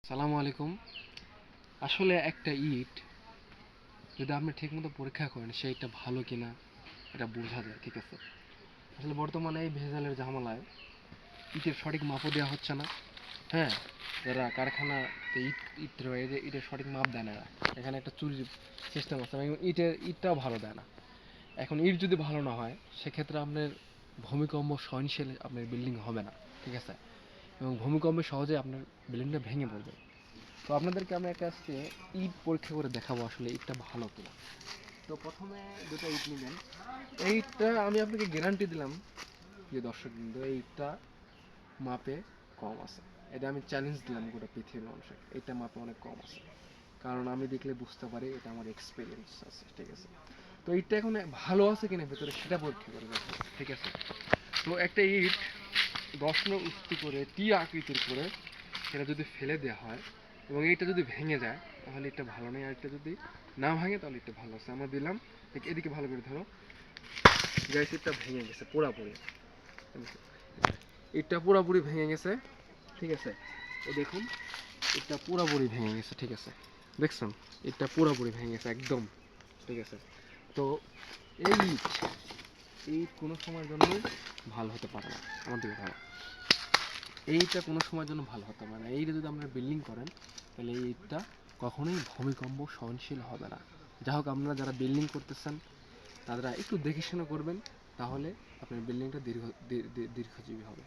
সালামু আলাইকুম। আসলে একটা ইট যদি আপনি ঠিকমতো পরীক্ষা করেন সে ইটটা ভালো কিনা এটা বোঝা যায়, ঠিক আছে? আসলে বর্তমানে এই ভেজালের ঝামেলায় ইটের সঠিক মাপও দেওয়া হচ্ছে না। হ্যাঁ, যারা কারখানাতে ইট রয়ে যে ইটের সঠিক মাপ দেয় না এরা। এখানে একটা চুরির সিস্টেম আছে এবং ইটটাও ভালো দেয় না। এখন ইট যদি ভালো না হয় সেক্ষেত্রে আপনার ভূমিকম্প সহনশীল আপনার বিল্ডিং হবে না, ঠিক আছে? এবং ভূমিকম্পে সহজে আপনার বিল্ডিংটা ভেঙে পড়বে। তো আপনাদেরকে আমি একটা আজকে ইট পরীক্ষা করে দেখাবো আসলে ইটটা ভালো কিনা। তো প্রথমে দুটো ইট নেবেন। এই ইটটা আমি আপনাকে গ্যারান্টি দিলাম যে দর্শক বিন্দু, এই ইটটা মাপে কম আছে। এটা আমি চ্যালেঞ্জ দিলাম গোটা পৃথিবীর মানুষকে, এটা মাপে অনেক কম আছে। কারণ আমি দেখলে বুঝতে পারি এটা আমার এক্সপিরিয়েন্স আছে, ঠিক আছে? তো ইটটা এখন ভালো আছে কিনা ভেতরে সেটা পরীক্ষা করে দেখবো, ঠিক আছে? তো একটা ইট 10 নং উস্তি করে টি আকৃতির করে সেটা যদি ফেলে দেওয়া হয় এবং এইটা যদি ভেঙে যায় তাহলে এটা ভালো নেই, আর এটা যদি না ভাঙে তাহলে এটা ভালো আছে। আমরা দিলাম এদিকে ভালো করে ধরো, গাইস এটা ভেঙে গেছে পুরাপুরি, এটা পুরাপুরি ভেঙে গেছে, ঠিক আছে? এই দেখুন এটা পুরাপুরি ভেঙে গেছে, ঠিক আছে? দেখছেন এটা পুরাপুরি ভেঙে গেছে একদম, ঠিক আছে? তো এই ইট কোনো সময়ের জন্য ভালো হতে পারে না। আমার দিকে ভালো, এইটা কোনো সময়ের জন্য ভালো হতে পারে না। এইটা যদি আপনারা বিল্ডিং করেন তাহলে এই ইটটা কখনোই ভূমিকম্প সহনশীল হবে না। যা হোক, আপনারা যারা বিল্ডিং করতেছেন তারা একটু দেখে শুনে করবেন, তাহলে আপনার বিল্ডিংটা দীর্ঘজীবী হবে।